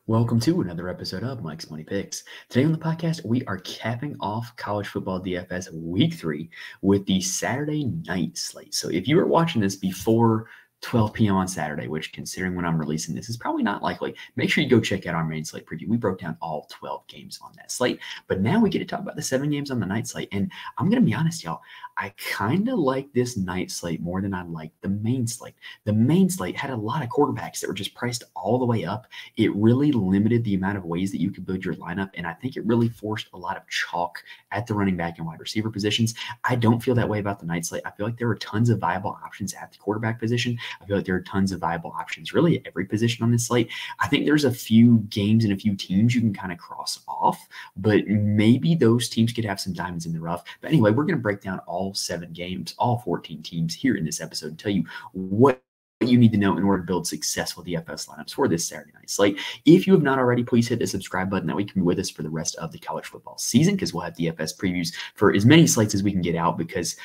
Welcome to another episode of Mike's Money Picks. Today on the podcast, we are capping off college football DFS week 3 with the Saturday night slate. So if you are watching this before 12 p.m. on Saturday, which considering when I'm releasing this is probably not likely, make sure you go check out our main slate preview. We broke down all 12 games on that slate, but now we get to talk about the 7 games on the night slate. And I'm going to be honest, y'all, I kind of like this night slate more than I like the main slate. The main slate had a lot of quarterbacks that were just priced all the way up. It really limited the amount of ways that you could build your lineup, and I think it really forced a lot of chalk at the running back and wide receiver positions. I don't feel that way about the night slate. I feel like there are tons of viable options at the quarterback position. I feel like there are tons of viable options really at every position on this slate. I think there's a few games and a few teams you can kind of cross off, but maybe those teams could have some diamonds in the rough. But anyway, we're going to break down all 7 games, all 14 teams here in this episode and tell you what you need to know in order to build successful DFS lineups for this Saturday night slate. If you have not already, please hit the subscribe button. That way you can be with us for the rest of the college football season, because we'll have DFS previews for as many slates as we can get out, because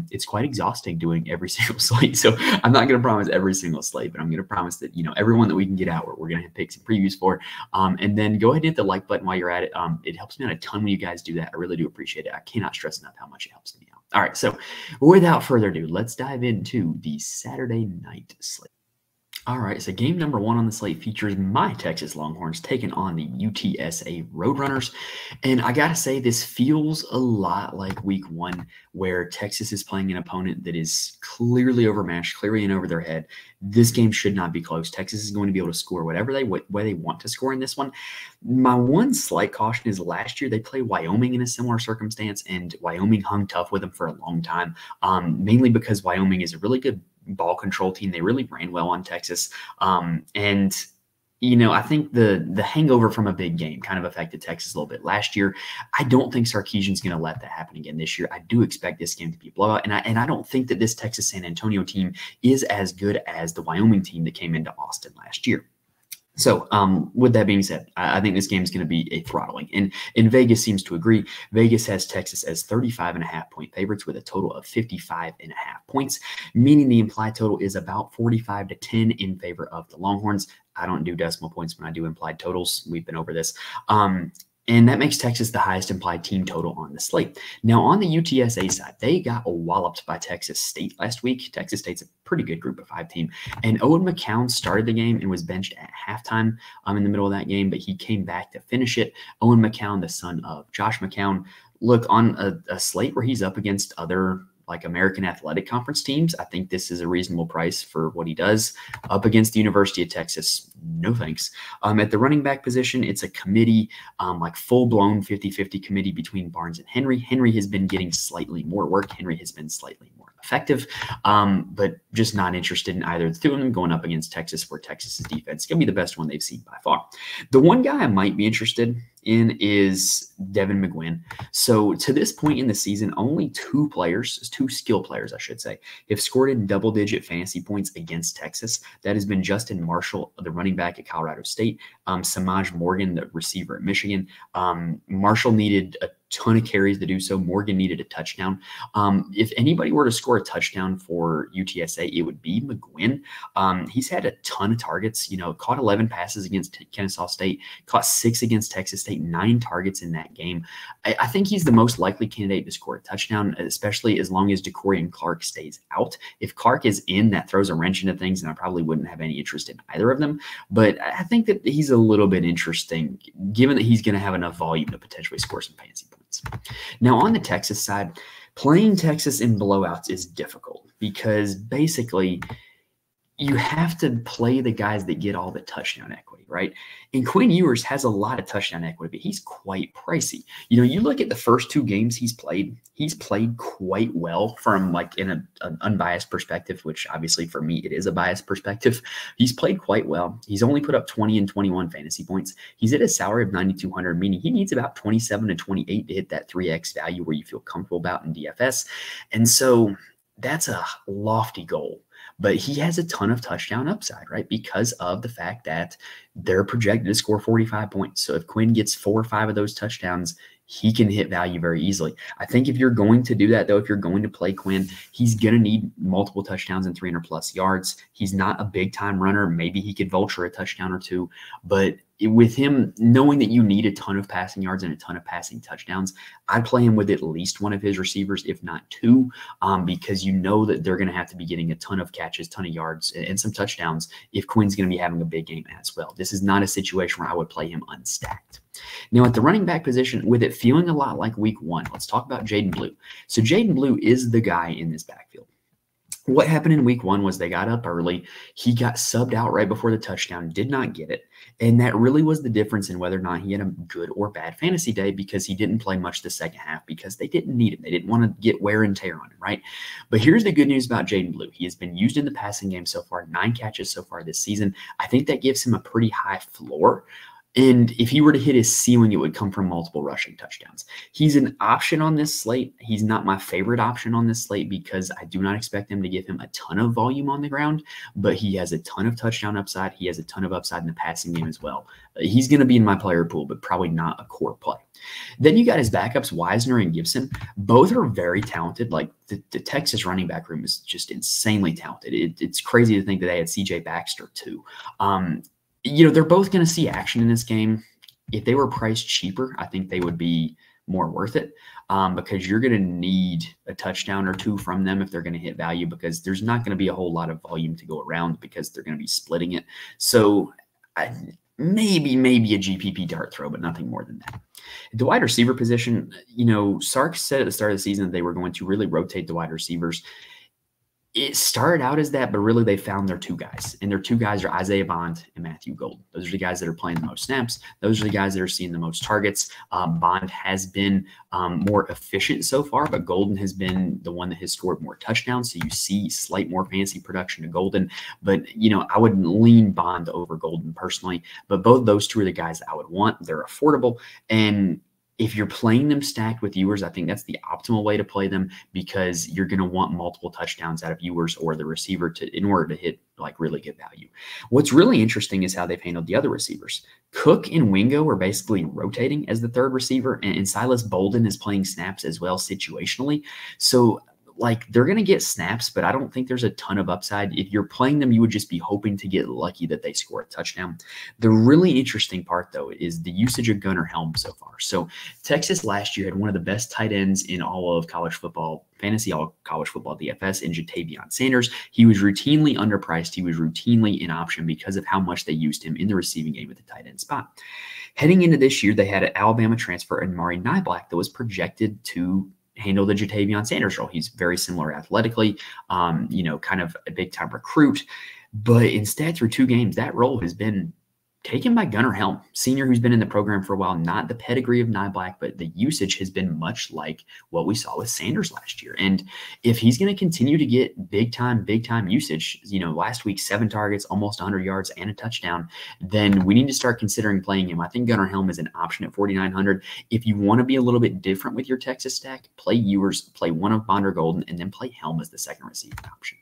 it's quite exhausting doing every single slate. So I'm not going to promise every single slate, but I'm going to promise that, everyone that we can get out, we're going to pick some previews for. And then go ahead and hit the like button while you're at it. It helps me out a ton when you guys do that. I really do appreciate it. I cannot stress enough how much it helps me out. All right, so without further ado, let's dive into the Saturday night slate. All right, so game number 1 on the slate features my Texas Longhorns taking on the UTSA Roadrunners. And I got to say, this feels a lot like week 1, where Texas is playing an opponent that is clearly overmatched, clearly in over their head. This game should not be close. Texas is going to be able to score whatever way they want to score in this one. My one slight caution is last year they played Wyoming in a similar circumstance, and Wyoming hung tough with them for a long time, mainly because Wyoming is a really good ball control team. They really ran well on Texas. And I think the hangover from a big game kind of affected Texas a little bit last year. I don't think Sarkisian's going to let that happen again this year. I do expect this game to be a blowout, and I don't think that this Texas San Antonio team is as good as the Wyoming team that came into Austin last year. So with that being said, I think this game is going to be a throttling. And Vegas seems to agree. Vegas has Texas as 35.5-point favorites with a total of 55.5 points, meaning the implied total is about 45-10 in favor of the Longhorns. I don't do decimal points when I do implied totals. We've been over this. And that makes Texas the highest implied team total on the slate. Now, on the UTSA side, they got walloped by Texas State last week. Texas State's a pretty good group of 5 team. And Owen McCown started the game and was benched at halftime in the middle of that game, but he came back to finish it. Owen McCown, the son of Josh McCown, look, on a slate where he's up against other like American Athletic Conference teams, I think this is a reasonable price for what he does up against the University of Texas. No thanks. At the running back position, it's a committee, like full-blown 50-50 committee between Barnes and Henry. Henry has been getting slightly more work. Henry has been slightly more effective, but just not interested in either of the two of them going up against Texas, where Texas's defense is going to be the best one they've seen by far. The one guy I might be interested in is Devin McGuinn. So to this point in the season, only 2 skill players, I should say, have scored in double-digit fantasy points against Texas. That has been Justin Marshall, the running back at Colorado State, Samaj Morgan, the receiver at Michigan. Marshall needed a ton of carries to do so. Morgan needed a touchdown. If anybody were to score a touchdown for UTSA, it would be McGuinn. He's had a ton of targets, caught 11 passes against Kennesaw State, caught 6 against Texas State, 9 targets in that game. I think he's the most likely candidate to score a touchdown, especially as long as DeCorian Clark stays out. If Clark is in, that throws a wrench into things, and I probably wouldn't have any interest in either of them. But I think that he's a little bit interesting, given that he's going to have enough volume to potentially score some fantasy points. Now, on the Texas side, playing Texas in blowouts is difficult because basically you have to play the guys that get all the touchdown equity, right? And Quinn Ewers has a lot of touchdown equity, but he's quite pricey. You look at the first 2 games he's played quite well from like in an unbiased perspective, which obviously for me, it is a biased perspective. He's played quite well. He's only put up 20 and 21 fantasy points. He's at a salary of $9,200, meaning he needs about 27 to 28 to hit that 3X value where you feel comfortable about in DFS. And so that's a lofty goal. But he has a ton of touchdown upside, right? Because of the fact that they're projected to score 45 points. So if Quinn gets 4 or 5 of those touchdowns, he can hit value very easily. I think if you're going to do that, though, if you're going to play Quinn, he's going to need multiple touchdowns and 300-plus yards. He's not a big-time runner. Maybe he could vulture a touchdown or 2. But with him knowing that you need a ton of passing yards and a ton of passing touchdowns, I'd play him with at least one of his receivers, if not two, because you know that they're going to have to be getting a ton of catches, ton of yards, and some touchdowns if Quinn's going to be having a big game as well. This is not a situation where I would play him unstacked. Now, at the running back position, with it feeling a lot like week one, let's talk about Jaden Blue. So Jaden Blue is the guy in this backfield. What happened in week one was they got up early. He got subbed out right before the touchdown, did not get it. And that really was the difference in whether or not he had a good or bad fantasy day, because he didn't play much the second half because they didn't need him. They didn't want to get wear and tear on him, right? But here's the good news about Jaden Blue. He has been used in the passing game so far, 9 catches so far this season. I think that gives him a pretty high floor. And if he were to hit his ceiling, it would come from multiple rushing touchdowns. He's an option on this slate. He's not my favorite option on this slate because I do not expect him to give him a ton of volume on the ground, but he has a ton of touchdown upside. He has a ton of upside in the passing game as well. He's going to be in my player pool, but probably not a core play. Then you got his backups, Wisner and Gibson. Both are very talented. Like the Texas running back room is just insanely talented. It's crazy to think that they had CJ Baxter too. They're both going to see action in this game. If they were priced cheaper, I think they would be more worth it because you're going to need a touchdown or two from them if they're going to hit value, because there's not going to be a whole lot of volume to go around because they're going to be splitting it. So maybe a GPP dart throw, but nothing more than that. The wide receiver position, Sark said at the start of the season that they were going to really rotate the wide receivers. It started out as that, but really they found their two guys. And their two guys are Isaiah Bond and Matthew Golden. Those are the guys that are playing the most snaps. Those are the guys that are seeing the most targets. Bond has been more efficient so far, but Golden has been the one that has scored more touchdowns. So you see slight more fantasy production to Golden. But, I would lean Bond over Golden personally. But both those two are the guys that I would want. They're affordable. And if you're playing them stacked with Ewers, I think that's the optimal way to play them, because you're going to want multiple touchdowns out of Ewers or the receiver in order to hit like really good value. What's really interesting is how they've handled the other receivers. Cook and Wingo are basically rotating as the third receiver, and Silas Bolden is playing snaps as well situationally. So they're going to get snaps, but I don't think there's a ton of upside. If you're playing them, you would just be hoping to get lucky that they score a touchdown. The really interesting part, though, is the usage of Gunnar Helm so far. So Texas last year had one of the best tight ends in all of college football, fantasy all college football DFS, in Jatavion Sanders. He was routinely underpriced. He was routinely an option because of how much they used him in the receiving game at the tight end spot. Heading into this year, they had an Alabama transfer, Amari Nyblack, that was projected to handle the Jatavion Sanders role. He's very similar athletically, kind of a big-time recruit. But instead, through 2 games, that role has been taken by Gunnar Helm, senior, who's been in the program for a while. Not the pedigree of Nyblack, but the usage has been much like what we saw with Sanders last year. And if he's going to continue to get big-time usage, last week, 7 targets, almost 100 yards, and a touchdown, then we need to start considering playing him. I think Gunnar Helm is an option at 4,900. If you want to be a little bit different with your Texas stack, play Ewers, play one of Bond or Golden, and then play Helm as the second receiving option.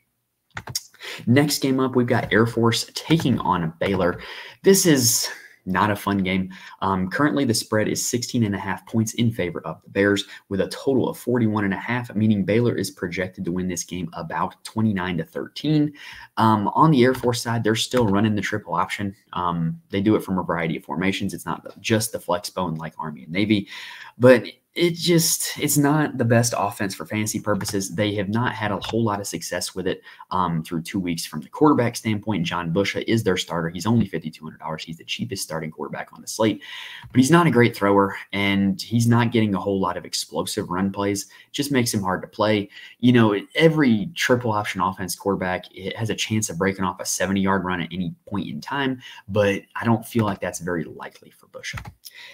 Next game up, we've got Air Force taking on Baylor. This is not a fun game. Currently, the spread is 16.5 points in favor of the Bears, with a total of 41.5, meaning Baylor is projected to win this game about 29-13. On the Air Force side, they're still running the triple option. They do it from a variety of formations. It's not just the flex bone like Army and Navy, but it's not the best offense for fantasy purposes. They have not had a whole lot of success with it through 2 weeks. From the quarterback standpoint, John Busha is their starter. He's only $5,200. He's the cheapest starting quarterback on the slate, but he's not a great thrower, and he's not getting a whole lot of explosive run plays. It just makes him hard to play. Every triple option offense quarterback, it has a chance of breaking off a 70-yard run at any point in time, but I don't feel like that's very likely for Busha.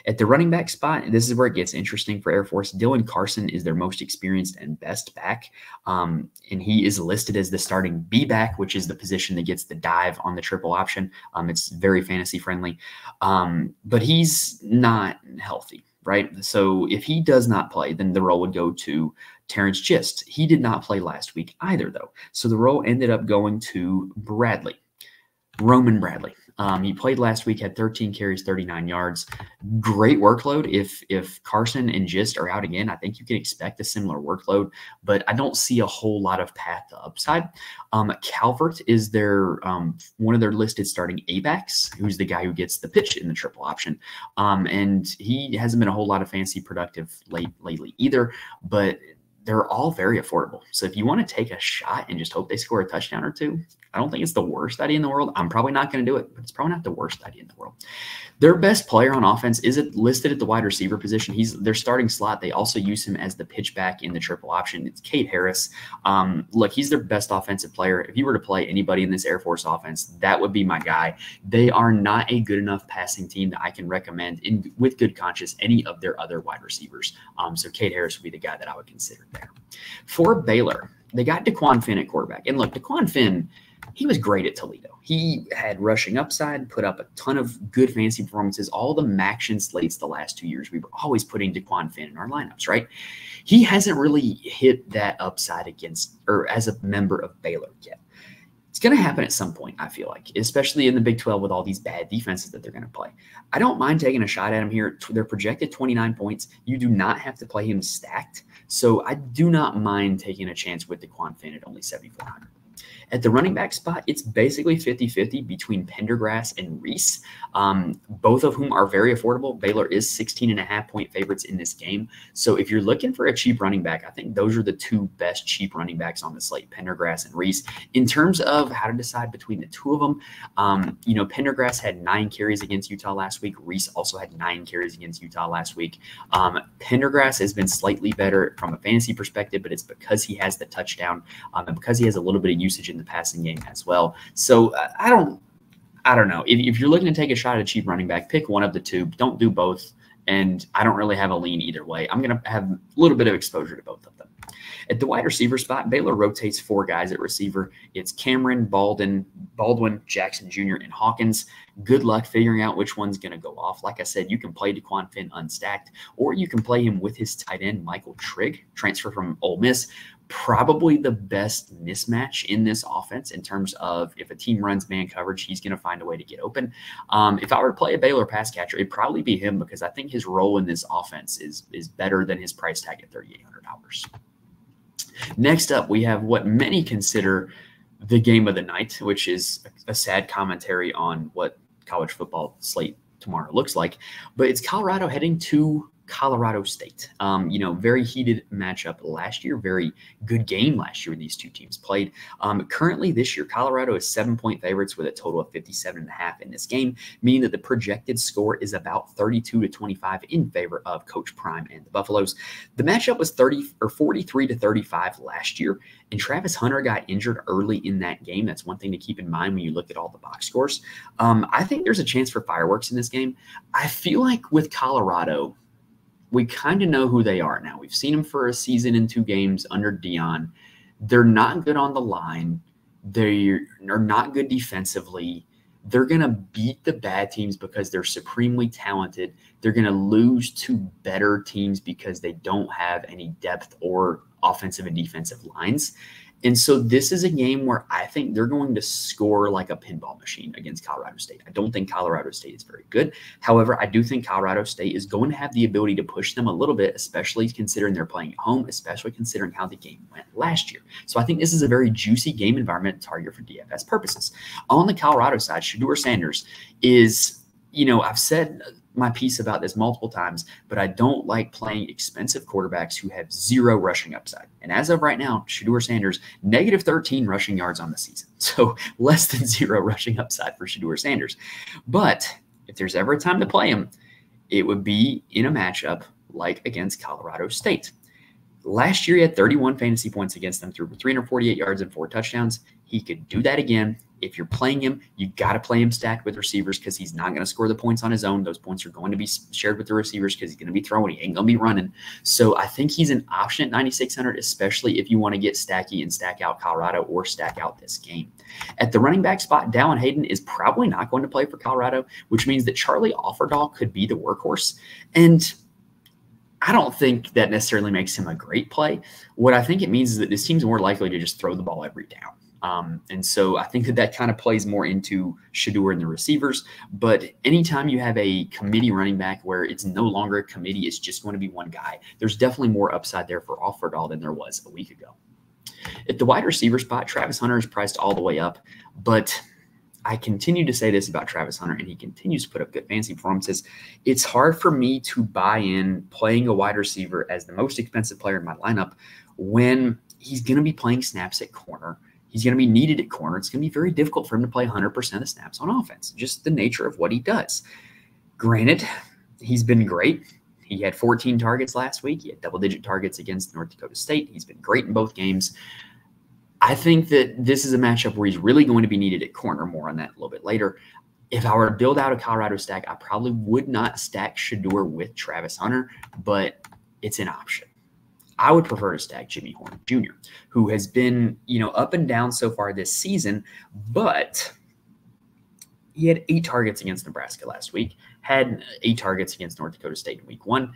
At the running back spot, this is where it gets interesting for Air Force. Dylan Carson is their most experienced and best back, and he is listed as the starting B back, which is the position that gets the dive on the triple option. It's very fantasy friendly, but he's not healthy, right? So if he does not play, then the role would go to Terrence Gist. He did not play last week either, though. So the role ended up going to Roman Bradley. He played last week, had 13 carries, 39 yards. Great workload. If Carson and Gist are out again, I think you can expect a similar workload, but I don't see a whole lot of path to upside. Calvert is their one of their listed starting A-backs, who's the guy who gets the pitch in the triple option. And he hasn't been a whole lot of fancy productive lately either, but they're all very affordable. So if you want to take a shot and just hope they score a touchdown or two, I don't think it's the worst idea in the world. I'm probably not going to do it, but it's probably not the worst idea in the world. Their best player on offense is listed at the wide receiver position. He's their starting slot. They also use him as the pitch back in the triple option. It's Cade Harris. Look, he's their best offensive player. If you were to play anybody in this Air Force offense, that would be my guy. They are not a good enough passing team that I can recommend with good conscience any of their other wide receivers. So Cade Harris would be the guy that I would consider there. For Baylor, they got DeQuan Finn at quarterback. And look, DeQuan Finn, he was great at Toledo. He had rushing upside, put up a ton of good fantasy performances. All the Maction slates the last 2 years, we were always putting DeQuan Finn in our lineups, right? He hasn't really hit that upside against or as a member of Baylor yet. It's going to happen at some point, I feel like, especially in the Big 12 with all these bad defenses that they're going to play. I don't mind taking a shot at him here. They're projected 29 points. You do not have to play him stacked. So I do not mind taking a chance with DeQuan Finn at only 7,400. At the running back spot, it's basically 50-50 between Pendergrass and Reese, both of whom are very affordable. Baylor is 16.5-point favorites in this game. So if you're looking for a cheap running back, I think those are the two best cheap running backs on the slate, Pendergrass and Reese. In terms of how to decide between the two of them, Pendergrass had 9 carries against Utah last week. Reese also had 9 carries against Utah last week. Pendergrass has been slightly better from a fantasy perspective, but it's because he has the touchdown and because he has a little bit of usage in the passing game as well. So I don't know. If you're looking to take a shot at a cheap running back, pick one of the two. Don't do both. And I don't really have a lean either way. I'm going to have a little bit of exposure to both of them. At the wide receiver spot, Baylor rotates 4 guys at receiver. It's Cameron, Baldwin, Jackson Jr., and Hawkins. Good luck figuring out which one's going to go off. Like I said, you can play DeQuan Finn unstacked, or you can play him with his tight end, Michael Trigg, transfer from Ole Miss. Probably the best mismatch in this offense in terms of if a team runs man coverage, he's going to find a way to get open. If I were to play a Baylor pass catcher, it'd probably be him because I think his role in this offense is better than his price tag at $3,800. Next up, we have what many consider the game of the night, which is a sad commentary on what college football slate tomorrow looks like. But it's Colorado heading to Colorado State. Very heated matchup last year, very good game last year when these two teams played. Currently this year, Colorado is 7-point favorites with a total of 57.5 in this game, meaning that the projected score is about 32-25 in favor of Coach Prime and the Buffaloes. The matchup was 43-35 last year, and Travis Hunter got injured early in that game. That's one thing to keep in mind when you look at all the box scores. I think there's a chance for fireworks in this game. I feel like with Colorado, we kind of know who they are now. We've seen them for a season and 2 games under Dion. They're not good on the line. They are not good defensively. They're going to beat the bad teams because they're supremely talented. They're going to lose to better teams because they don't have any depth or offensive and defensive lines. And so this is a game where I think they're going to score like a pinball machine against Colorado State. I don't think Colorado State is very good. However, I do think Colorado State is going to have the ability to push them a little bit, especially considering they're playing at home, especially considering how the game went last year. So I think this is a very juicy game environment target for DFS purposes. On the Colorado side, Shedeur Sanders is, I've said my piece about this multiple times, but I don't like playing expensive quarterbacks who have 0 rushing upside. And as of right now, Shedeur Sanders, negative 13 rushing yards on the season. So less than 0 rushing upside for Shedeur Sanders. But if there's ever a time to play him, it would be in a matchup like against Colorado State. Last year, he had 31 fantasy points against them through 348 yards and 4 touchdowns. He could do that again. If you're playing him, you got to play him stacked with receivers because he's not going to score the points on his own. Those points are going to be shared with the receivers because he's going to be throwing. He ain't going to be running. So I think he's an option at 9,600, especially if you want to get stacky and stack out Colorado or stack out this game. At the running back spot, Dallin Hayden is probably not going to play for Colorado, which means that Charlie Offerdahl could be the workhorse. And I don't think that necessarily makes him a great play. What I think it means is that this team's more likely to just throw the ball every down. And so I think that kind of plays more into Shedeur and the receivers. But anytime you have a committee running back where it's no longer a committee, it's just going to be one guy, there's definitely more upside there for Offerdahl than there was a week ago. At the wide receiver spot, Travis Hunter is priced all the way up. But I continue to say this about Travis Hunter, and he continues to put up good fantasy performances. It's hard for me to buy in playing a wide receiver as the most expensive player in my lineup when he's going to be playing snaps at corner. He's going to be needed at corner. It's going to be very difficult for him to play 100% of the snaps on offense, just the nature of what he does. Granted, he's been great. He had 14 targets last week. He had double-digit targets against North Dakota State. He's been great in both games. I think that this is a matchup where he's really going to be needed at corner. More on that a little bit later. If I were to build out a Colorado stack, I probably would not stack Shedeur with Travis Hunter, but it's an option. I would prefer to stack Jimmy Horn Jr., who has been, up and down so far this season, but he had 8 targets against Nebraska last week, had 8 targets against North Dakota State in week 1.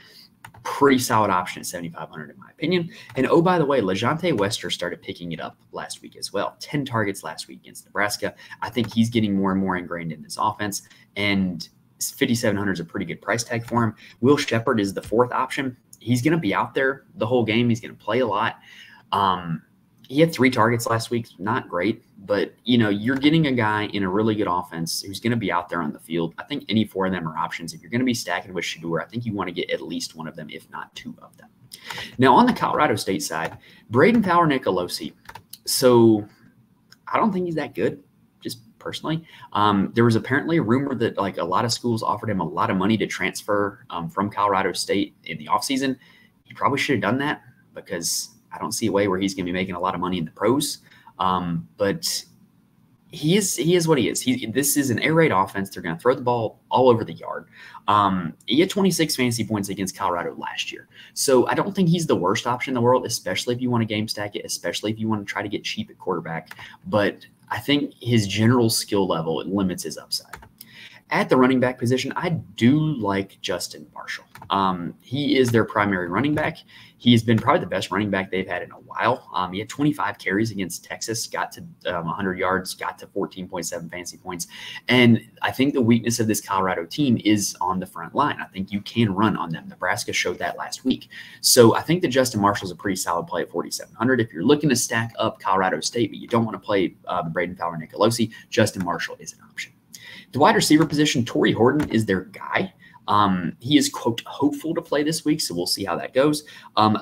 Pretty solid option at 7,500 in my opinion. And oh, by the way, LaJohntay Wester started picking it up last week as well. 10 targets last week against Nebraska. I think he's getting more and more ingrained in this offense, and 5,700 is a pretty good price tag for him. Will Shepard is the 4th option. He's going to be out there the whole game. He's going to play a lot. He had 3 targets last week. Not great, but, you're getting a guy in a really good offense who's going to be out there on the field. I think any 4 of them are options. If you're going to be stacking with Shedeur, I think you want to get at least 1 of them, if not 2 of them. Now, on the Colorado State side, Braden Fowler-Nicolosi. So I don't think he's that good, just personally. There was apparently a rumor that a lot of schools offered him a lot of money to transfer from Colorado State in the offseason. He probably should have done that because I don't see a way where he's going to be making a lot of money in the pros. But he is what he is. This is an air raid offense. They're going to throw the ball all over the yard. He had 26 fantasy points against Colorado last year. So I don't think he's the worst option in the world, especially if you want to game stack it, especially if you want to try to get cheap at quarterback. But I think his general skill level, it limits his upside. At the running back position, I do like Justin Marshall. He is their primary running back. He's been probably the best running back they've had in a while. He had 25 carries against Texas, got to 100 yards, got to 14.7 fantasy points. And I think the weakness of this Colorado team is on the front line. I think you can run on them. Nebraska showed that last week. So I think that Justin Marshall is a pretty solid play at 4,700. If you're looking to stack up Colorado State, but you don't want to play Braden Fowler-Nicolosi, Justin Marshall is an option. The wide receiver position, Torrey Horton is their guy. He is, quote, hopeful to play this week, so we'll see how that goes.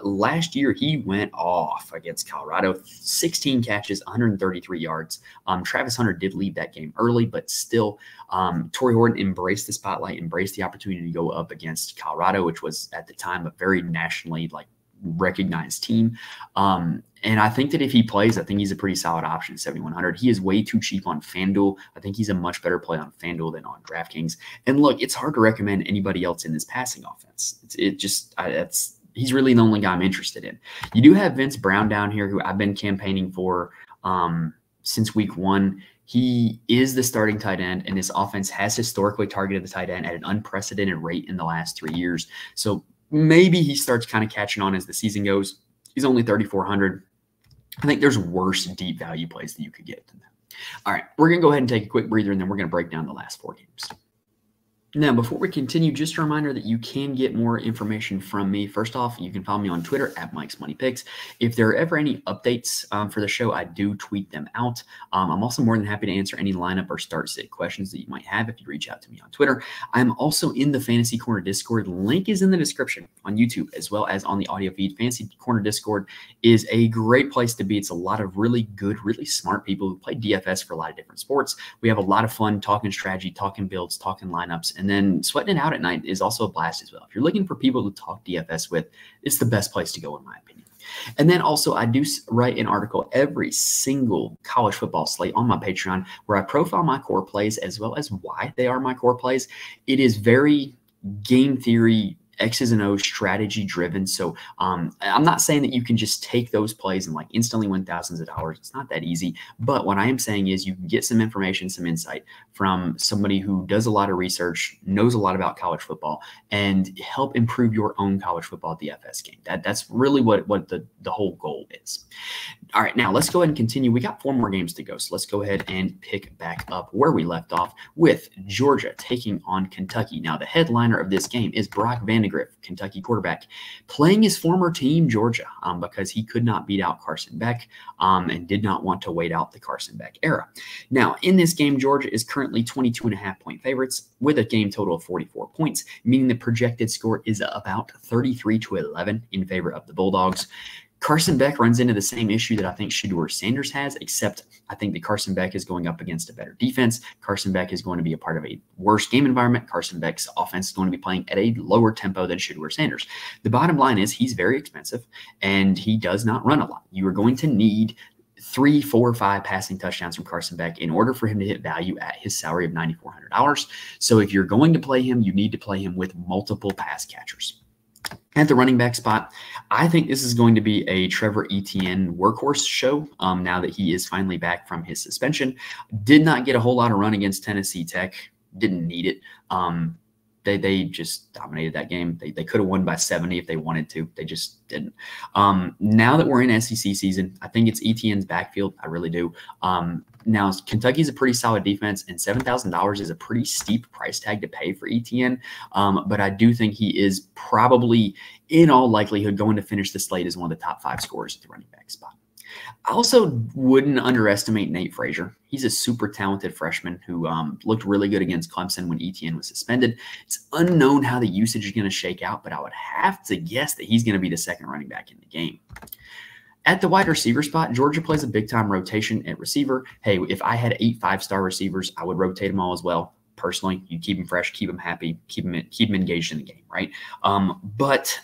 Last year, he went off against Colorado, 16 catches, 133 yards. Travis Hunter did leave that game early, but still, Torrey Horton embraced the spotlight, embraced the opportunity to go up against Colorado, which was at the time a very nationally recognized team. And I think that if he plays, I think he's a pretty solid option at 7,100. He is way too cheap on FanDuel. I think he's a much better play on FanDuel than on DraftKings. And look, it's hard to recommend anybody else in this passing offense. He's really the only guy I'm interested in. You do have Vince Brown down here, who I've been campaigning for since week 1. He is the starting tight end, and this offense has historically targeted the tight end at an unprecedented rate in the last 3 years. So maybe he starts kind of catching on as the season goes. He's only 3,400. I think there's worse deep value plays that you could get than that. All right, we're going to go ahead and take a quick breather, and then we're going to break down the last 4 games. Now, before we continue, just a reminder that you can get more information from me. First off, you can follow me on Twitter at Mike's Money Picks. If there are ever any updates for the show, I do tweet them out. I'm also more than happy to answer any lineup or start sit questions that you might have if you reach out to me on Twitter. I'm also in the Fantasy Corner Discord. Link is in the description on YouTube as well as on the audio feed. Fantasy Corner Discord is a great place to be. It's a lot of really good, really smart people who play DFS for a lot of different sports. We have a lot of fun talking strategy, talking builds, talking lineups. And then sweating it out at night is also a blast as well. If you're looking for people to talk DFS with, it's the best place to go, in my opinion. And then also, I do write an article every single college football slate on my Patreon where I profile my core plays as well as why they are my core plays. It is very game theory, X's and O's strategy driven. So I'm not saying that you can just take those plays and instantly win thousands of dollars. It's not that easy. But what I am saying is you can get some information, some insight from somebody who does a lot of research, knows a lot about college football, and help improve your own college football DFS game. That's really what the whole goal is. All right, now let's go ahead and continue. We got 4 more games to go, so let's go ahead and pick back up where we left off with Georgia taking on Kentucky. Now, the headliner of this game is Brock Vandagriff, Kentucky quarterback, playing his former team, Georgia, because he could not beat out Carson Beck and did not want to wait out the Carson Beck era. Now, in this game, Georgia is currently 22.5-point favorites with a game total of 44 points, meaning the projected score is about 33-11 in favor of the Bulldogs. Carson Beck runs into the same issue that I think Shedeur Sanders has, except I think that Carson Beck is going up against a better defense. Carson Beck is going to be a part of a worse game environment. Carson Beck's offense is going to be playing at a lower tempo than Shedeur Sanders. The bottom line is he's very expensive, and he does not run a lot. You are going to need 3, 4, 5 passing touchdowns from Carson Beck in order for him to hit value at his salary of $9,400. So if you're going to play him, you need to play him with multiple pass catchers. At the running back spot, I think this is going to be a Trevor Etienne workhorse show now that he is finally back from his suspension. Did not get a whole lot of run against Tennessee Tech. Didn't need it. They just dominated that game. They could have won by 70 if they wanted to. They just didn't. Now that we're in SEC season, I think it's Etienne's backfield. I really do. Now, Kentucky's a pretty solid defense, and $7,000 is a pretty steep price tag to pay for Etienne. But I do think he is probably, in all likelihood, going to finish the slate as one of the top 5 scorers at the running back spot. I also wouldn't underestimate Nate Frazier. He's a super talented freshman who looked really good against Clemson when Etienne was suspended. It's unknown how the usage is going to shake out, but I would have to guess that he's going to be the second running back in the game. At the wide receiver spot, Georgia plays a big-time rotation at receiver. Hey, if I had 8 5-star receivers, I would rotate them all as well. Personally, you keep them fresh, keep them happy, keep them engaged in the game, right? But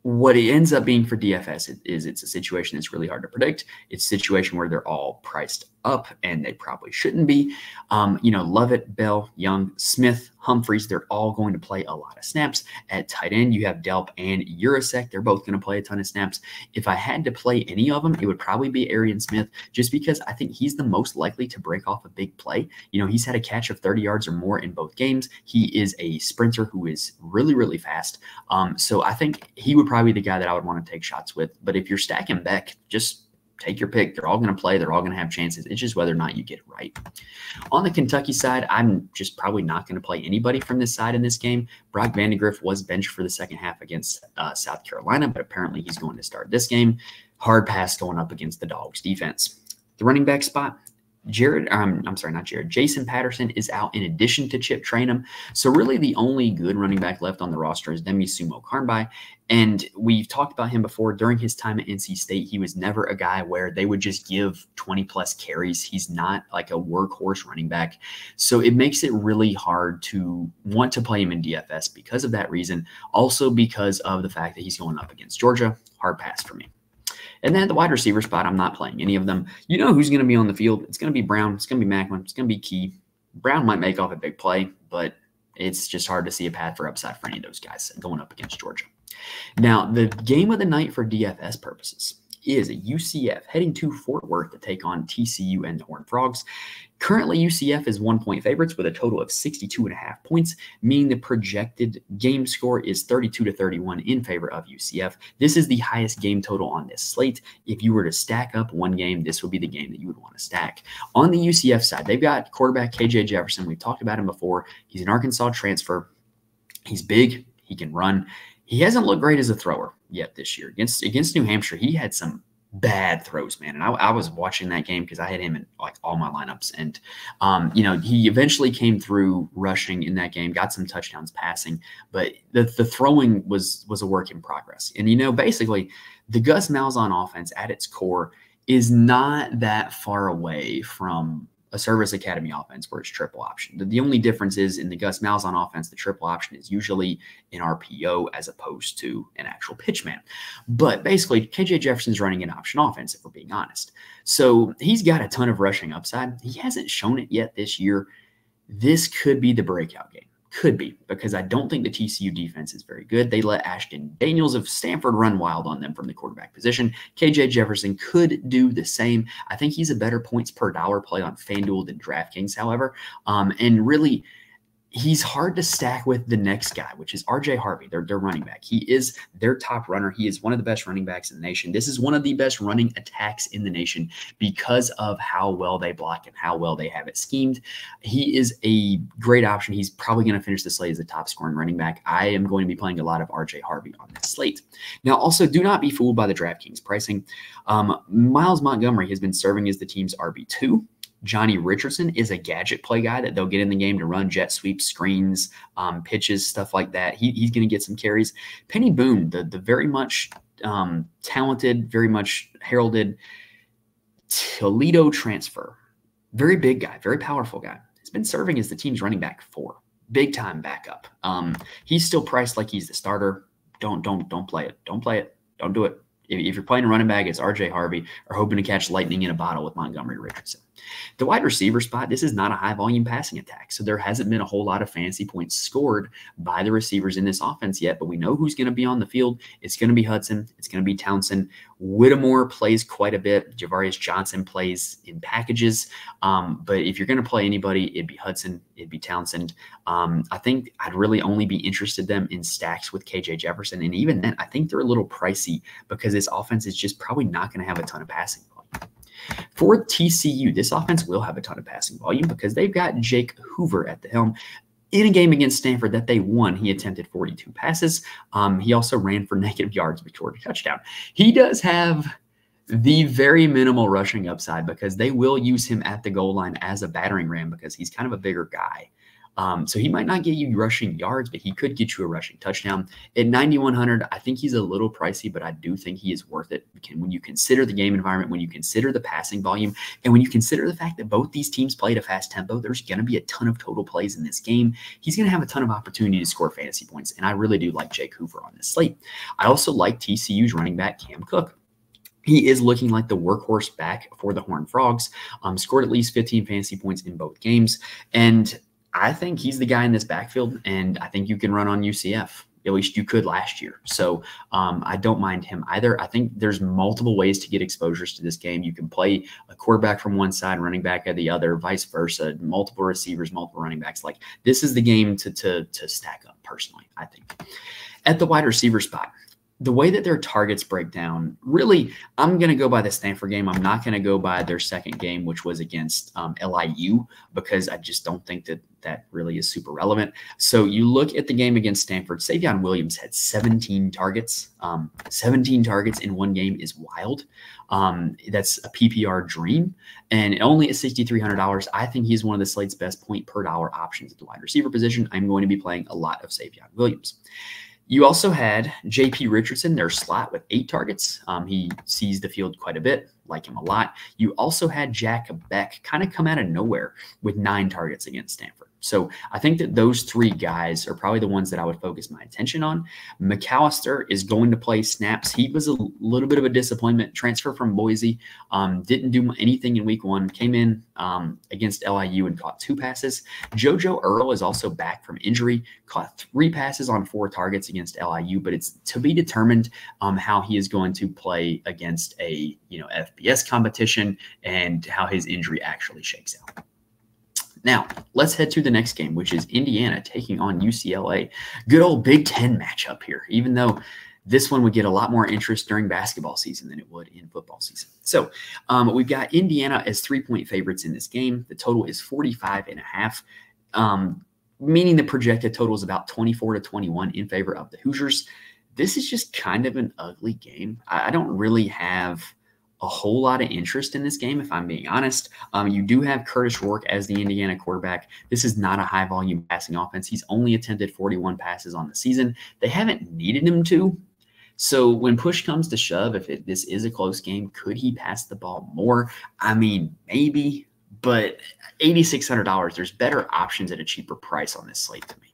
what it ends up being for DFS is it's a situation that's really hard to predict. It's a situation where they're all priced up, and they probably shouldn't be. Lovett, Bell, Young, Smith, Humphreys, they're all going to play a lot of snaps. At tight end, you have Delp and UTSA. They're both going to play a ton of snaps. If I had to play any of them, it would probably be Arian Smith, just because I think he's the most likely to break off a big play. He's had a catch of 30 yards or more in both games. He is a sprinter who is really, really fast. So I think he would probably be the guy that I would want to take shots with. But if you're stacking Beck, just take your pick. They're all going to play. They're all going to have chances. It's just whether or not you get it right. On the Kentucky side, I'm just probably not going to play anybody from this side in this game. Brock Vandagriff was benched for the second half against South Carolina, but apparently he's going to start this game. Hard pass going up against the Dogs defense. The running back spot, Jason Patterson is out in addition to Chip Trainum. So really the only good running back left on the roster is Demi Sumo Karnby. And we've talked about him before. During his time at NC State, he was never a guy where they would just give 20-plus carries. He's not like a workhorse running back. So it makes it really hard to want to play him in DFS because of that reason. Also because of the fact that he's going up against Georgia. Hard pass for me. And then at the wide receiver spot, I'm not playing any of them. You know who's going to be on the field. It's going to be Brown. It's going to be Macklin. It's going to be Key. Brown might make off a big play, but it's just hard to see a path for upside for any of those guys going up against Georgia. Now, the game of the night for DFS purposes is a UCF heading to Fort Worth to take on TCU and the Horned Frogs. Currently, UCF is 1-point favorites with a total of 62.5 points, meaning the projected game score is 32-31 in favor of UCF. This is the highest game total on this slate. If you were to stack up one game, this would be the game that you would want to stack. On the UCF side, they've got quarterback KJ Jefferson. We've talked about him before. He's an Arkansas transfer. He's big. He can run. He hasn't looked great as a thrower yet this year. Against New Hampshire, he had some bad throws, man. And I was watching that game because I had him in like all my lineups. And, he eventually came through rushing in that game, got some touchdowns passing, but the throwing was a work in progress. And, basically the Gus Malzahn offense at its core is not that far away from a Service Academy offense where it's triple option. The only difference is in the Gus Malzahn offense, the triple option is usually an RPO as opposed to an actual pitch man. But basically, KJ Jefferson's running an option offense, if we're being honest. So he's got a ton of rushing upside. He hasn't shown it yet this year. This could be the breakout game. Could be, because I don't think the TCU defense is very good. They let Ashton Daniels of Stanford run wild on them from the quarterback position. KJ Jefferson could do the same. I think he's a better points per dollar play on FanDuel than DraftKings, however. And really, he's hard to stack with the next guy, which is RJ Harvey, their running back. He is their top runner. He is one of the best running backs in the nation. This is one of the best running attacks in the nation because of how well they block and how well they have it schemed. He is a great option. He's probably going to finish the slate as the top scoring running back. I am going to be playing a lot of RJ Harvey on this slate. Now, also, do not be fooled by the DraftKings pricing. Miles Montgomery has been serving as the team's RB2. Johnny Richardson is a gadget play guy that they'll get in the game to run jet sweeps, screens, pitches, stuff like that. He's going to get some carries. Penny Boone, the very much talented, very much heralded Toledo transfer, very big guy, very powerful guy. He's been serving as the team's running back 4, big time backup. He's still priced like he's the starter. Don't play it. Don't play it. Don't do it. If you're playing a running back, it's RJ Harvey or hoping to catch lightning in a bottle with Montgomery Richardson. The wide receiver spot, this is not a high-volume passing attack, so there hasn't been a whole lot of fantasy points scored by the receivers in this offense yet, but we know who's going to be on the field. It's going to be Hudson. It's going to be Townsend. Whittemore plays quite a bit. Javarius Johnson plays in packages, but if you're going to play anybody, it'd be Hudson. It'd be Townsend. I think I'd really only be interested in them in stacks with KJ Jefferson, and even then, I think they're a little pricey because this offense is just probably not going to have a ton of passing volume. For TCU, this offense will have a ton of passing volume because they've got Jake Hoover at the helm. In a game against Stanford that they won, he attempted 42 passes. He also ran for negative yards before the touchdown. He does have the very minimal rushing upside because they will use him at the goal line as a battering ram because he's kind of a bigger guy. So he might not get you rushing yards, but he could get you a rushing touchdown. At 9,100, I think he's a little pricey, but I do think he is worth it. When you consider the game environment, when you consider the passing volume, and when you consider the fact that both these teams play at a fast tempo, there's going to be a ton of total plays in this game. He's going to have a ton of opportunity to score fantasy points, and I really do like Jake Hoover on this slate. I also like TCU's running back Cam Cook. He is looking like the workhorse back for the Horned Frogs. Scored at least 15 fantasy points in both games, and I think he's the guy in this backfield, and I think you can run on UCF. At least you could last year. So I don't mind him either. I think there's multiple ways to get exposures to this game. You can play a quarterback from one side, running back at the other, vice versa, multiple receivers, multiple running backs. Like, this is the game to stack up personally, I think. At the wide receiver spot, the way that their targets break down, really, I'm going to go by the Stanford game. I'm not going to go by their second game, which was against LIU, because I just don't think that really is super relevant. So you look at the game against Stanford, Savion Williams had 17 targets. 17 targets in one game is wild. That's a PPR dream. And only at $6,300, I think he's one of the slate's best point per dollar options at the wide receiver position. I'm going to be playing a lot of Savion Williams. You also had J.P. Richardson, their slot, with 8 targets. He sees the field quite a bit, like him a lot. You also had Jack Beck kind of come out of nowhere with 9 targets against Stanford. So I think that those 3 guys are probably the ones that I would focus my attention on. McAllister is going to play snaps. He was a little bit of a disappointment. Transfer from Boise. Didn't do anything in week 1. Came in against LIU and caught 2 passes. JoJo Earl is also back from injury. Caught 3 passes on 4 targets against LIU, but it's to be determined how he is going to play against a FBS competition and how his injury actually shakes out. Now, let's head to the next game, which is Indiana taking on UCLA. Good old Big Ten matchup here, even though this one would get a lot more interest during basketball season than it would in football season. So we've got Indiana as 3-point favorites in this game. The total is 45.5, meaning the projected total is about 24-21 in favor of the Hoosiers. This is just kind of an ugly game. I don't really have a whole lot of interest in this game, if I'm being honest. You do have Curtis Rourke as the Indiana quarterback. This is not a high-volume passing offense. He's only attempted 41 passes on the season. They haven't needed him to. So when push comes to shove, if this is a close game, could he pass the ball more? I mean, maybe, but $8,600, there's better options at a cheaper price on this slate to me.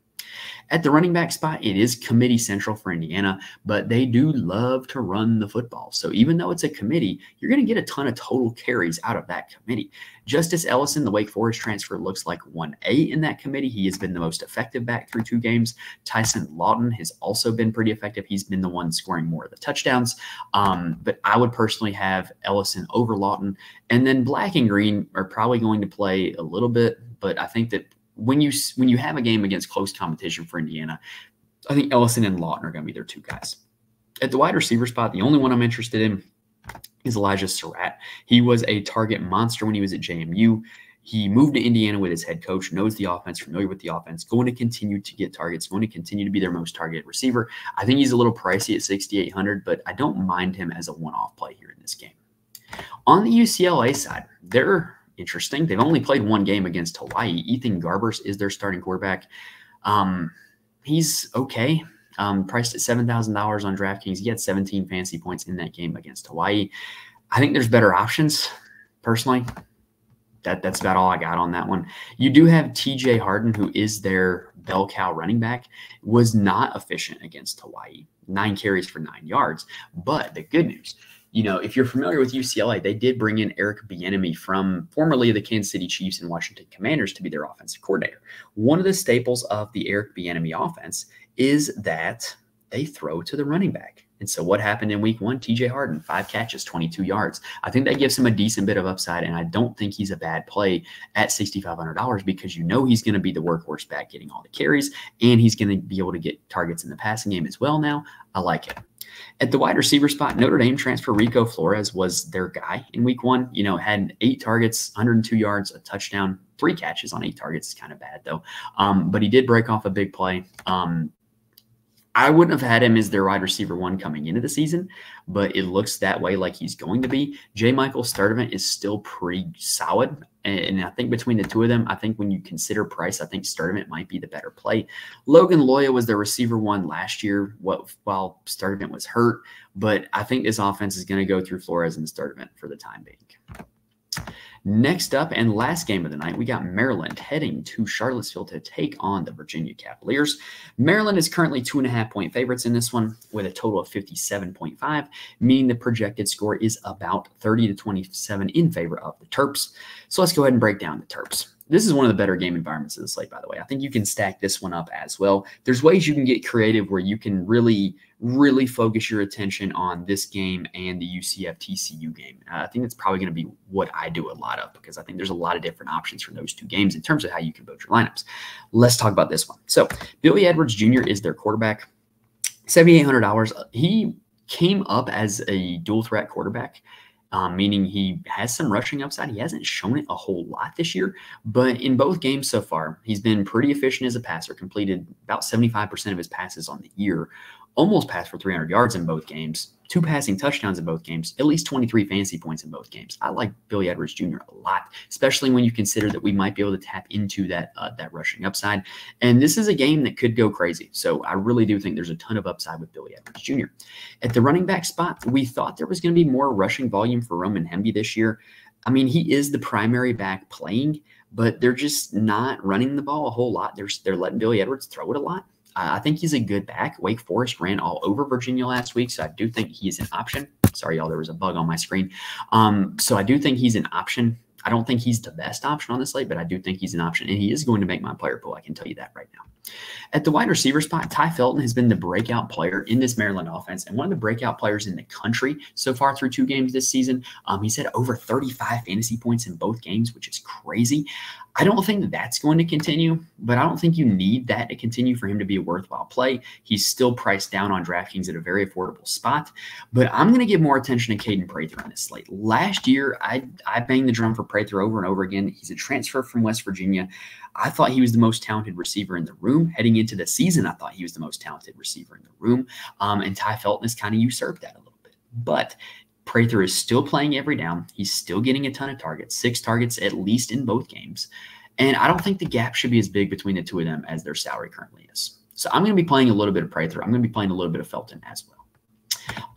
At the running back spot, it is committee central for Indiana, but they do love to run the football. So even though it's a committee, you're going to get a ton of total carries out of that committee. Justice Ellison, the Wake Forest transfer, looks like 1A in that committee. He has been the most effective back through 2 games. Tyson Lawton has also been pretty effective. He's been the one scoring more of the touchdowns. But I would personally have Ellison over Lawton. And then Black and Green are probably going to play a little bit, but I think that when you have a game against close competition for Indiana, I think Ellison and Lawton are going to be their two guys. At the wide receiver spot, the only one I'm interested in is Elijah Surratt. He was a target monster when he was at JMU. He moved to Indiana with his head coach, knows the offense, familiar with the offense, going to continue to get targets, going to continue to be their most targeted receiver. I think he's a little pricey at $6,800, but I don't mind him as a one-off play here in this game. On the UCLA side, they're interesting. They've only played one game against Hawaii. Ethan Garbers is their starting quarterback. He's okay. Priced at $7,000 on DraftKings. He had 17 fantasy points in that game against Hawaii. I think there's better options, personally. That's about all I got on that one. You do have TJ Harden, who is their bell cow running back, was not efficient against Hawaii. 9 carries for 9 yards. But the good news, if you're familiar with UCLA, they did bring in Eric Bieniemy from formerly the Kansas City Chiefs and Washington Commanders to be their offensive coordinator. One of the staples of the Eric Bieniemy offense is that they throw to the running back. And so what happened in week 1? TJ Harden, 5 catches, 22 yards. I think that gives him a decent bit of upside, and I don't think he's a bad play at $6,500 because he's going to be the workhorse back getting all the carries, and he's going to be able to get targets in the passing game as well now. I like it. At the wide receiver spot, Notre Dame transfer Rico Flores was their guy in week 1. Had 8 targets, 102 yards, a touchdown, 3 catches on 8 targets. It's kind of bad, though. But he did break off a big play. I wouldn't have had him as their wide receiver 1 coming into the season, but it looks that way like he's going to be. J. Michael Sturdivant is still pretty solid, and I think between the two of them, I think when you consider price, I think Sturdivant might be the better play. Logan Loya was their receiver 1 last year while Sturdivant was hurt, but I think this offense is going to go through Flores and Sturdivant for the time being. Next up and last game of the night, we got Maryland heading to Charlottesville to take on the Virginia Cavaliers. Maryland is currently 2.5-point favorites in this one with a total of 57.5, meaning the projected score is about 30-27 in favor of the Terps. So let's go ahead and break down the Terps. This is one of the better game environments of the slate, by the way. I think you can stack this one up as well. There's ways you can get creative where you can really focus your attention on this game and the UCF-TCU game. I think that's probably going to be what I do a lot of because I think there's a lot of different options for those two games in terms of how you can build your lineups. Let's talk about this one. So Billy Edwards Jr. is their quarterback. $7,800. He came up as a dual threat quarterback. Meaning he has some rushing upside. He hasn't shown it a whole lot this year, but in both games so far, he's been pretty efficient as a passer, completed about 75% of his passes on the year, almost passed for 300 yards in both games, 2 passing touchdowns in both games, at least 23 fantasy points in both games. I like Billy Edwards Jr. a lot, especially when you consider that we might be able to tap into that rushing upside. And this is a game that could go crazy. So I really do think there's a ton of upside with Billy Edwards Jr. At the running back spot, we thought there was going to be more rushing volume for Roman Hemby this year. I mean, he is the primary back playing, but they're just not running the ball a whole lot. They're letting Billy Edwards throw it a lot. I think he's a good back. Wake Forest ran all over Virginia last week, so I do think he's an option. Sorry, y'all, there was a bug on my screen. So I do think he's an option. I don't think he's the best option on this slate, but I do think he's an option, and he is going to make my player pool. I can tell you that right now. At the wide receiver spot, Ty Felton has been the breakout player in this Maryland offense and one of the breakout players in the country so far through 2 games this season. He's had over 35 fantasy points in both games, which is crazy. I don't think that's going to continue, but I don't think you need that to continue for him to be a worthwhile play. He's still priced down on DraftKings at a very affordable spot, but I'm going to give more attention to Caden Prather on this slate. Last year, I banged the drum for Prather over and over again. He's a transfer from West Virginia. I thought he was the most talented receiver in the room. Heading into the season, I thought he was the most talented receiver in the room, and Ty Felton has kind of usurped that a little bit. But Prather is still playing every down. He's still getting a ton of targets, 6 targets at least in both games. And I don't think the gap should be as big between the two of them as their salary currently is. So I'm going to be playing a little bit of Prather. I'm going to be playing a little bit of Felton as well.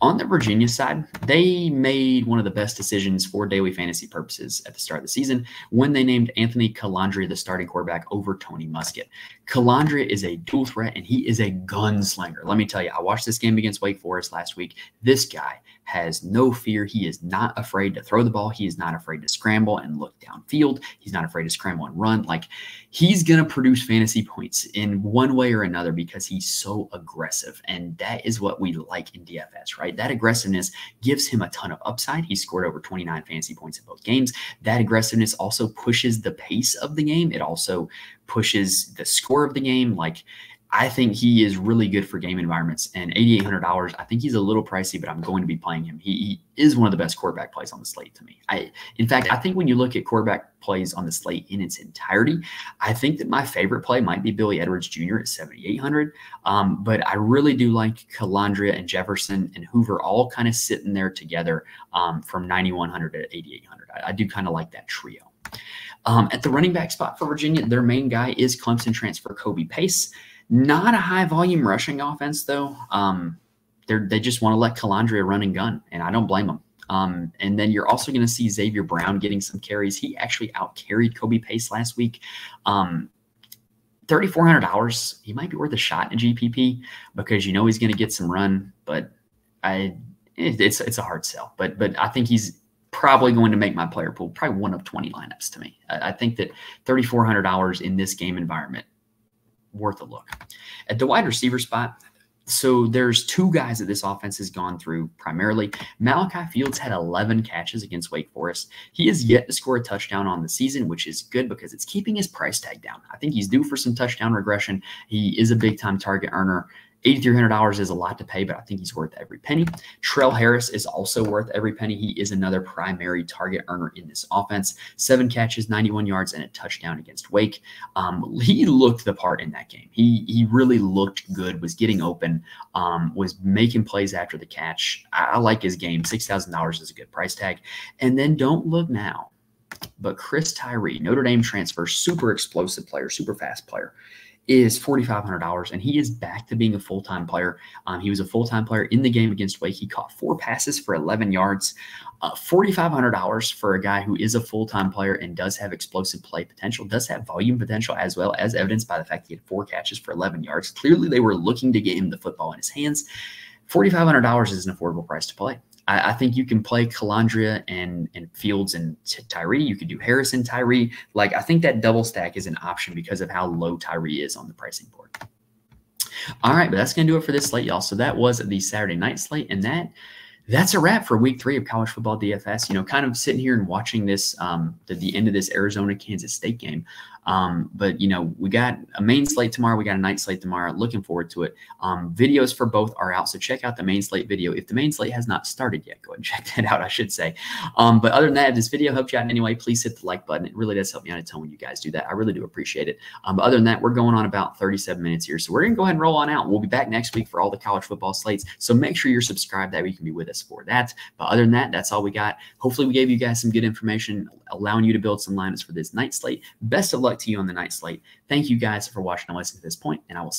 On the Virginia side, they made one of the best decisions for daily fantasy purposes at the start of the season when they named Anthony Calandria the starting quarterback over Tony Muskett. Calandria is a dual threat, and he is a gunslinger. Let me tell you, I watched this game against Wake Forest last week. This guy has no fear. He is not afraid to throw the ball. He is not afraid to scramble and look downfield. He's not afraid to scramble and run. Like, he's going to produce fantasy points in one way or another because he's so aggressive, and that is what we like in DFS. DFS, right? That aggressiveness gives him a ton of upside. He scored over 29 fantasy points in both games. That aggressiveness also pushes the pace of the game. It also pushes the score of the game. Like, I think he is really good for game environments, and $8,800. I think he's a little pricey, but I'm going to be playing him. He is one of the best quarterback plays on the slate to me. In fact, I think when you look at quarterback plays on the slate in its entirety, I think that my favorite play might be Billy Edwards Jr. at 7,800. But I really do like Calandria and Jefferson and Hoover all kind of sitting there together from 9,100 to 8,800. I do kind of like that trio. At the running back spot for Virginia, their main guy is Clemson transfer Kobe Pace. Not a high volume rushing offense, though. They just want to let Calandria run and gun, and I don't blame them. And then you're also going to see Xavier Brown getting some carries. He actually out-carried Kobe Pace last week. $3,400, he might be worth a shot in GPP because you know he's going to get some run, but it's a hard sell. But I think he's probably going to make my player pool probably one of 20 lineups to me. I think that $3,400 in this game environment, worth a look. At the wide receiver spot, so there's two guys that this offense has gone through primarily. Malachi Fields had 11 catches against Wake Forest. He has yet to score a touchdown on the season, which is good because it's keeping his price tag down. I think he's due for some touchdown regression. He is a big-time target earner. $8,300 is a lot to pay, but I think he's worth every penny. Trell Harris is also worth every penny. He is another primary target earner in this offense. 7 catches, 91 yards, and a touchdown against Wake. He looked the part in that game. He really looked good, was getting open, was making plays after the catch. I like his game. $6,000 is a good price tag. And then don't look now, but Chris Tyree, Notre Dame transfer, super explosive player, super fast player, is $4,500, and he is back to being a full-time player. He was a full-time player in the game against Wake. He caught 4 passes for 11 yards. $4,500 for a guy who is a full-time player and does have explosive play potential, does have volume potential as well, as evidenced by the fact he had 4 catches for 11 yards. Clearly, they were looking to get him the football in his hands. $4,500 is an affordable price to play. I think you can play Calandria and Fields and Tyree. You could do Harris and Tyree. Like, I think that double stack is an option because of how low Tyree is on the pricing board. All right, but that's going to do it for this slate, y'all. So that was the Saturday night slate, and that's a wrap for week 3 of college football DFS. You know, kind of sitting here and watching this, the end of this Arizona-Kansas State game. But, you know, we got a main slate tomorrow. We got a night slate tomorrow. Looking forward to it. Videos for both are out, so check out the main slate video. If the main slate has not started yet, go ahead and check that out, I should say. But other than that, if this video helped you out in any way, please hit the like button. It really does help me out a ton when you guys do that. I really do appreciate it. But other than that, we're going on about 37 minutes here, so we're going to go ahead and roll on out. We'll be back next week for all the college football slates, so make sure you're subscribed. That way you can be with us for that. But other than that, that's all we got. Hopefully we gave you guys some good information, allowing you to build some lineups for this night slate. Best of luck to you on the night slate. Thank you guys for watching and listening to this point, and I will see you